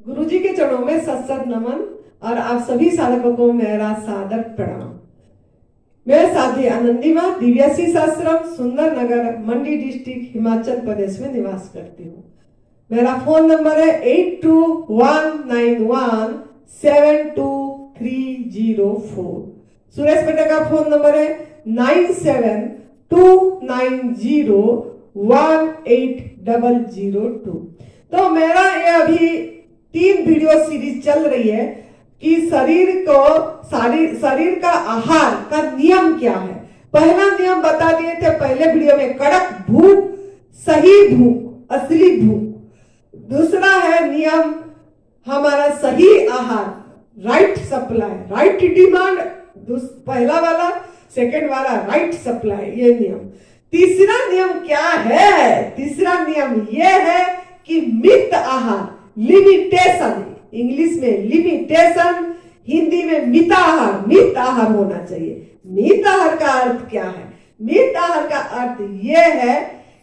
गुरुजी के चरणों में सत नमन और आप सभी साधकों को मेरा सादर प्रणाम। मैं साध्वी आनंदीमा दिव्यासी शास्त्रम सुंदर नगर मंडी डिस्ट्रिक्ट हिमाचल प्रदेश में निवास करती हूँ। मेरा फोन नंबर है 8219172304। सुरेश बेटे का फोन नंबर है 9729018002। तो मेरा ये अभी 3 वीडियो सीरीज चल रही है कि शरीर का आहार का नियम क्या है। पहला नियम बता दिए थे पहले वीडियो में, कड़क भूख, सही भूख, असली भूख। दूसरा है नियम हमारा सही आहार, राइट सप्लाई, राइट डिमांड, पहला वाला, सेकंड वाला राइट सप्लाई, ये नियम। तीसरा नियम क्या है? तीसरा नियम ये है कि मित आहार, लिमिटेशन, इंग्लिश में लिमिटेशन, हिंदी में मिताहार, मित आहार होना चाहिए। मित आहार का अर्थ क्या है? मित आहार का अर्थ यह है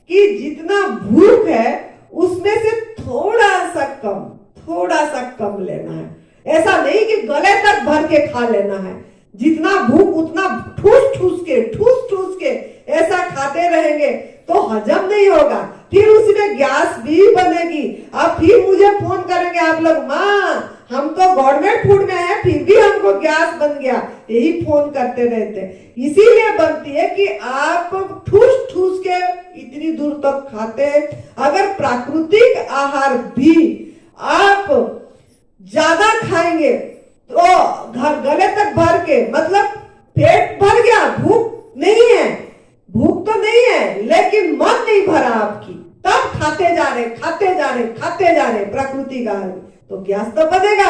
कि जितना भूख है उसमें से थोड़ा सा कम लेना है। ऐसा नहीं कि गले तक भर के खा लेना है। जितना भूख उतना ठूस ठूस के ऐसा खाते रहेंगे तो हजम नहीं होगा, फिर उसमें गैस भी बनेगी। अब फिर मुझे फोन करेंगे आप लोग, माँ हम तो गवर्नमेंट फूड में है फिर भी हमको गैस बन गया, यही फोन करते रहते। इसीलिए बनती है कि आप ठूस के इतनी दूर तक खाते हैं। अगर प्राकृतिक आहार भी आप ज्यादा खाएंगे तो गले तक भर के, मतलब पेट भर गया, भूख तो नहीं है लेकिन मन नहीं भरा आपकी, तब खाते जा रहे प्राकृतिक आहार, तो गैस तो बनेगा।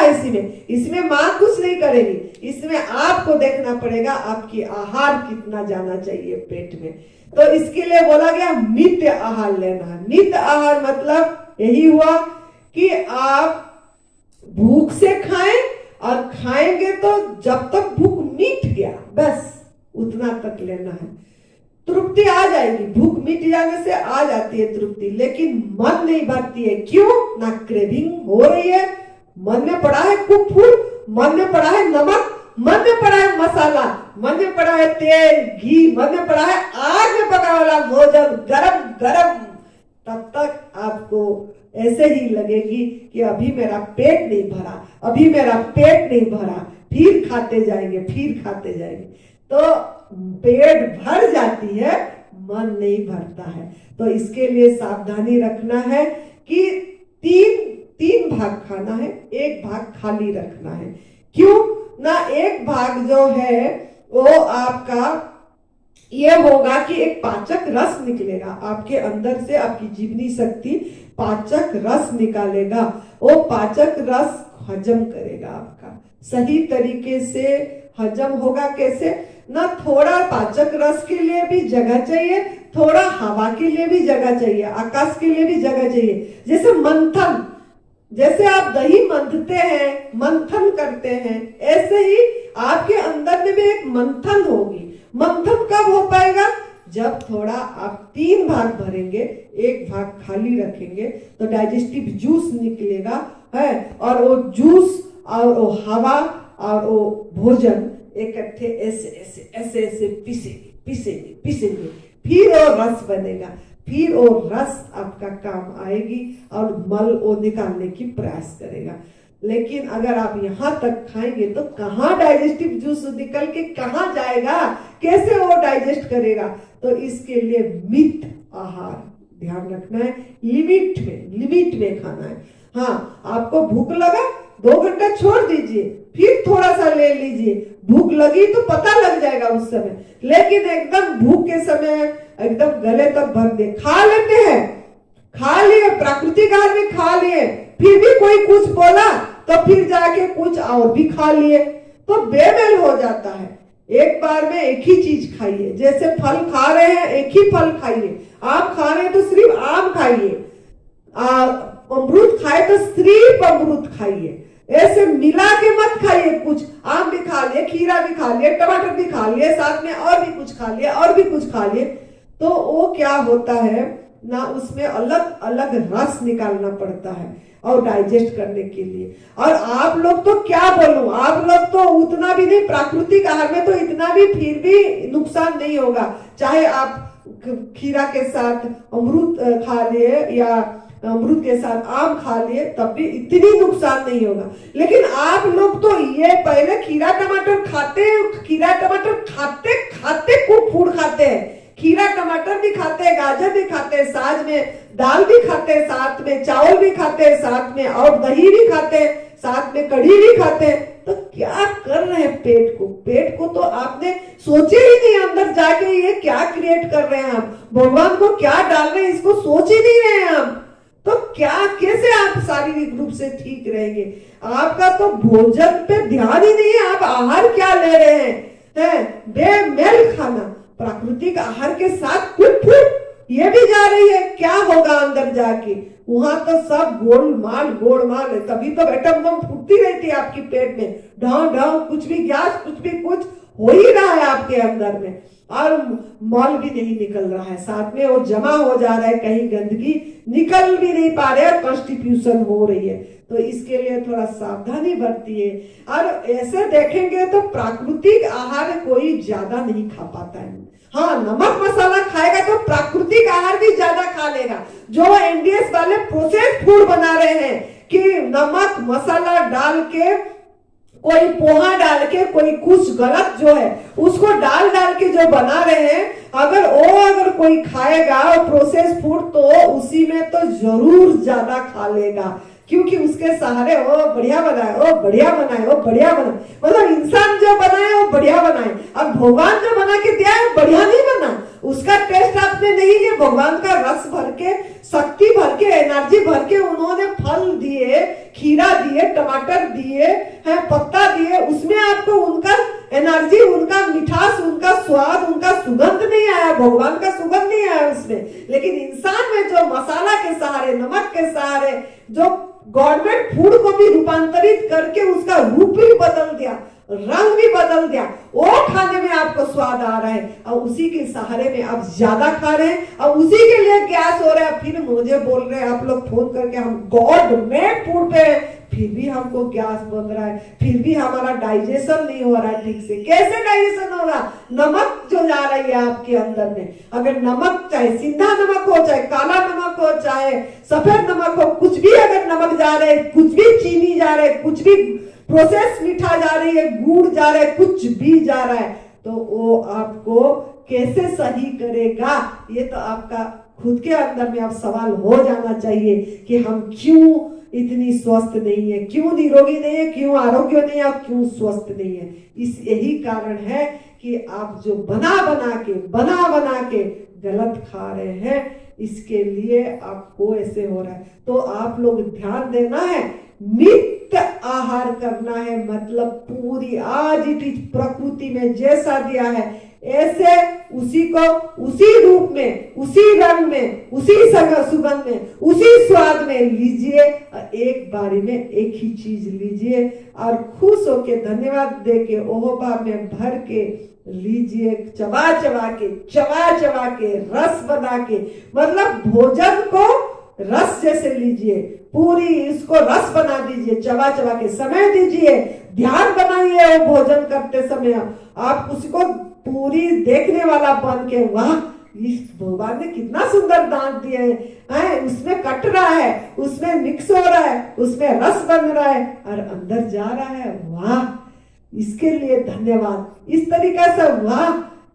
इसमें मां कुछ नहीं करेगी, इसमें आपको देखना पड़ेगा आपकी आहार कितना जाना चाहिए पेट में। तो इसके लिए बोला गया नित्य आहार लेना है। नित्य आहार मतलब यही हुआ कि आप भूख से खाएं और खाएंगे तो जब तक भूख मिट गया बस उतना तक लेना है। तृप्ति आ जाएगी, भूख मिट जाने से आ जाती है तृप्ति, लेकिन मन नहीं भरती है। क्यों? ना क्रेविंग हो रही है, मन में पड़ा है कुक फूड, मन में पड़ा है नमक, मन में पड़ा है मसाला, मन में पड़ा है तेल घी, मन में पड़ा है आग में पका वाला भोजन गरम। तब तक आपको ऐसे ही लगेगी कि अभी मेरा पेट नहीं भरा, फिर खाते जाएंगे। तो पेट भर जाती है, मन नहीं भरता है। तो इसके लिए सावधानी रखना है कि तीन भाग खाना है, एक भाग खाली रखना है। क्यों ना? एक भाग जो है वो आपका ये होगा कि एक पाचक रस निकलेगा आपके अंदर से, आपकी जीवनी शक्ति पाचक रस निकालेगा। वो पाचक रस हजम करेगा आपका, सही तरीके से हजम होगा। कैसे? ना थोड़ा पाचक रस के लिए भी जगह चाहिए, थोड़ा हवा के लिए भी जगह चाहिए, आकाश के लिए भी जगह चाहिए। जैसे मंथन, जैसे आप दही मंथते हैं, मंथन करते हैं, ऐसे ही आपके अंदर में भी एक मंथन होगी। मंथन कब हो पाएगा? जब थोड़ा आप 3 भाग भरेंगे, एक भाग खाली रखेंगे तो डाइजेस्टिव जूस निकलेगा है, और वो जूस और वो हवा और वो भोजन इकट्ठे ऐसे पीसेंगे, फिर वो रस बनेगा, फिर वो रस आपका काम आएगी और मल वो निकालने की प्रयास करेगा। लेकिन अगर आप यहाँ तक खाएंगे तो कहाँ डाइजेस्टिव जूस निकल के कहाँ जाएगा, कैसे वो डाइजेस्ट करेगा? तो इसके लिए मित आहार ध्यान रखना है, लिमिट में खाना है। हाँ, आपको भूख लगा 2 घंटा छोड़ दीजिए, फिर थोड़ा सा ले लीजिए। भूख लगी तो पता लग जाएगा उस समय, लेकिन एकदम भूख के समय एकदम गले तक भर दे, खा लेते हैं, खा लिए प्राकृतिक आहार में खा लिए, फिर भी कोई कुछ बोला तो फिर जाके कुछ और भी खा लिए, तो बेमेल हो जाता है। एक बार में एक ही चीज खाइए। जैसे फल खा रहे हैं, एक ही फल खाइए। आम खा रहे हैं तो सिर्फ आम खाइए, अमरूद खाए तो सिर्फ अमरूद खाइए। ऐसे मिला के मत खाइए, कुछ आम भी खा लिए, खीरा भी खा लिए, टमाटर भी खा लिए, साथ में और भी कुछ खा लिए, तो वो क्या होता है ना, उसमें अलग अलग रस निकालना पड़ता है। और डाइजेस्ट करने के लिए। और आप लोग तो क्या बोलूं, आप लोग तो उतना भी नहीं, प्राकृतिक आहार में तो इतना भी फिर भी नुकसान नहीं होगा। चाहे आप खीरा के साथ अमरूद खा लिए या अमरूद के साथ आम खा लिए, तब भी इतनी नुकसान नहीं होगा। लेकिन आप लोग तो ये पहले खीरा टमाटर खाते खाते कुक फूड खाते हैं, खीरा टमाटर भी खाते हैं, गाजर भी खाते हैं, साथ में दाल भी खाते हैं, साथ में चावल भी खाते हैं, साथ में और दही भी खाते हैं, साथ में कढ़ी भी खाते हैं। तो क्या कर रहे हैं पेट को तो आपने सोचे ही नहीं, अंदर जाके ये क्या क्रिएट कर रहे हैं हम, भगवान को क्या डाल रहे हैं, इसको सोच ही नहीं रहे हैं हम। तो क्या कैसे आप शारीरिक रूप से ठीक रहेंगे? आपका तो भोजन पे ध्यान ही नहीं है, आप आहार क्या ले रहे हैं? बेमेल खाना, प्राकृतिक आहार के साथ क्विक फूड ये भी जा रही है, क्या होगा अंदर जाके? वहां तो सब गोलमाल है, तभी तो एटम बम फूटती रहती है आपकी पेट में, ढां कुछ भी गैस कुछ हो ही रहा है आपके अंदर में, और मॉल भी नहीं निकल रहा है, साथ में वो जमा हो जा रहा है, कहीं गंदगी निकल भी नहीं पा रहे, कॉन्स्टिट्यूशन हो रही है। तो इसके लिए थोड़ा सावधानी बरतिए। और ऐसे देखेंगे तो प्राकृतिक आहार कोई ज्यादा नहीं खा पाता है। हाँ, नमक मसाला खाएगा तो प्राकृतिक आहार भी ज्यादा खा लेगा। जो एनडीएस वाले प्रोसेस फूड बना रहे हैं कि नमक मसाला डाल के, कोई पोहा डाल के, कोई कुछ गलत जो है उसको डाल के जो बना रहे हैं, अगर कोई खाएगा प्रोसेस फूड तो उसी में तो जरूर ज्यादा खा लेगा, क्योंकि उसके सहारे वो बढ़िया बनाए, मतलब इंसान जो बनाए वो बढ़िया बनाए, और भगवान जो बना के दिया है बढ़िया नहीं बना, उसका टेस्ट आपने नहीं लिया। भगवान का रस भर के, शक्ति भर के, एनर्जी भर के उन्होंने फल दिए, खीरा दिए, टमाटर दिए हैं, पत्ता दिए, उसमें आपको उनका एनर्जी, उनका मिठास, उनका स्वाद, उनका सुगंध नहीं आया, भगवान का सुगंध नहीं आया उसमें। लेकिन इंसान में जो मसाला के सहारे, नमक के सहारे, जो गवर्नमेंट फूड को भी रूपांतरित करके उसका रूप भी बदल दिया, रंग भी बदल दिया, वो खाने में आपको स्वाद आ रहा है, और उसी के सहारे में आप ज्यादा खा रहे हैं, और उसी के लिए गैस हो रहा है। फिर मुझे बोल रहे हैं आप लोग फोन करके, हम गॉड मेड फूड पे, फिर भी हमको गैस बन रहा है, फिर भी हमारा डाइजेशन नहीं हो रहा है ठीक से। कैसे डाइजेशन होगा? नमक जो जा रही है आपके अंदर में, अगर नमक, चाहे सिंधा नमक हो, चाहे काला नमक हो, चाहे सफेद नमक हो, कुछ भी अगर नमक जा रहे, कुछ भी चीनी जा रहे, कुछ भी प्रोसेस मीठा जा रही है, गुड़ जा रहा है, कुछ भी जा रहा है, तो वो आपको कैसे सही करेगा? ये तो आपका खुद के अंदर में आप सवाल हो जाना चाहिए कि हम क्यों इतनी स्वस्थ नहीं है, क्यों निरोगी नहीं है, क्यों आरोग्य नहीं है, और क्यों स्वस्थ नहीं है। इस यही कारण है कि आप जो बना बना के गलत खा रहे हैं, इसके लिए आपको ऐसे हो रहा है। तो आप लोग ध्यान देना है, नित्य आहार करना है, मतलब पूरी, आज इट इज प्रकृति में जैसा दिया है ऐसे उसी को, उसी रूप में, उसी रंग में, उसी सुगंध में, उसी स्वाद में लीजिए। एक बारी में एक ही चीज लीजिए और खुश होके धन्यवाद दे के ओहोबा में भर के लीजिए, चबा चबा के रस बना के, मतलब भोजन को रस जैसे लीजिए, पूरी इसको रस बना दीजिए, चबा के समय दीजिए, ध्यान बनाइए वो भोजन करते समय, आप उसको पूरी देखने वाला बन के, वाह इस भगवान ने कितना सुंदर दांत दिए हैं, उसमें कट रहा है, उसमें मिक्स हो रहा है, उसमें रस बन रहा है और अंदर जा रहा है, वाह इसके लिए धन्यवाद। इस तरीका से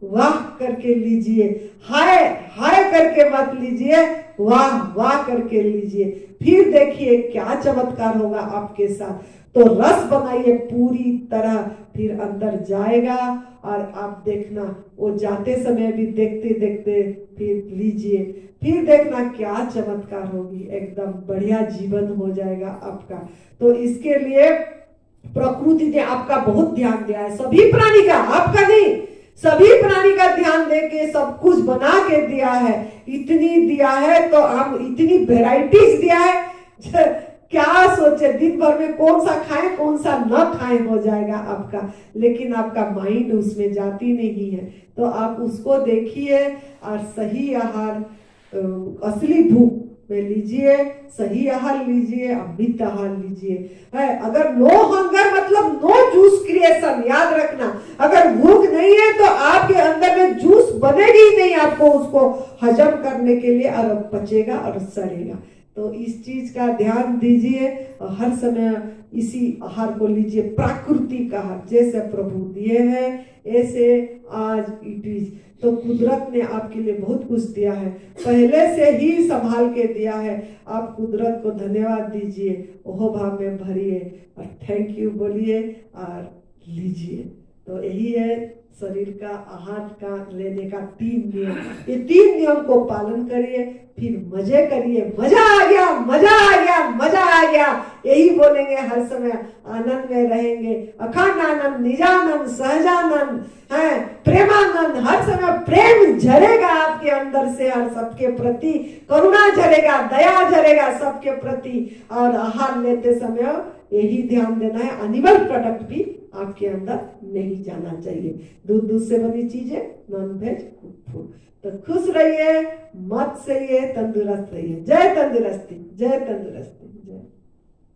वाह करके लीजिए, हाय करके मत लीजिए, वाह करके लीजिए, फिर देखिए क्या चमत्कार होगा आपके साथ। तो रस बनाइए पूरी तरह, फिर अंदर जाएगा और आप देखना, वो जाते समय भी देखते फिर लीजिए, फिर देखना क्या चमत्कार होगी, एकदम बढ़िया जीवन हो जाएगा आपका। तो इसके लिए प्रकृति ने आपका बहुत ध्यान दिया है, सभी प्राणी का, आपका नहीं, सभी प्राणी का ध्यान देके सब कुछ बना के दिया है, इतनी दिया है तो हम इतनी वेराइटीज दिया है, क्या सोचे दिन भर में कौन सा खाएं कौन सा न खाएं हो जाएगा आपका, लेकिन आपका माइंड उसमें जाती नहीं है। तो आप उसको देखिए और सही आहार, असली भूख में लीजिए, सही आहार लीजिए, अमृत आहार लीजिए। है अगर नो हंगर मतलब नो जूस क्रिएशन, याद रखना। अगर भूख नहीं है तो आपके अंदर में जूस बनेगी ही नहीं आपको उसको हजम करने के लिए, और पचेगा और सड़ेगा। तो इस चीज का ध्यान दीजिए और हर समय इसी आहार को लीजिए, प्राकृतिक आहार जैसे प्रभु दिए हैं ऐसे आज इट इज। तो कुदरत ने आपके लिए बहुत कुछ दिया है, पहले से ही संभाल के दिया है। आप कुदरत को धन्यवाद दीजिए, ओह भाव में भरिए और थैंक यू बोलिए और लीजिए। तो यही है शरीर का आहार का लेने का 3 नियम। ये 3 नियम को पालन करिए, फिर मजे करिए। मजा आ गया, मजा आ गया, मजा आ गया, यही बोलेंगे हर समय। आनंद में रहेंगे, अखंड आनंद, निजानंद, सहजानंद है, प्रेमानंद। हर समय प्रेम झरेगा आपके अंदर से, और सबके प्रति करुणा झरेगा, दया झरेगा सबके प्रति। और आहार लेते समय यही ध्यान देना है, एनिमल प्रोडक्ट भी आपके अंदर नहीं जाना चाहिए। दूध से बनी चीजें, नॉन वेज फूड। तो खुश रहिए, मत सहिए, तंदुरुस्त रहिए। जय तंदुरुस्ती, जय तंदुरुस्ती।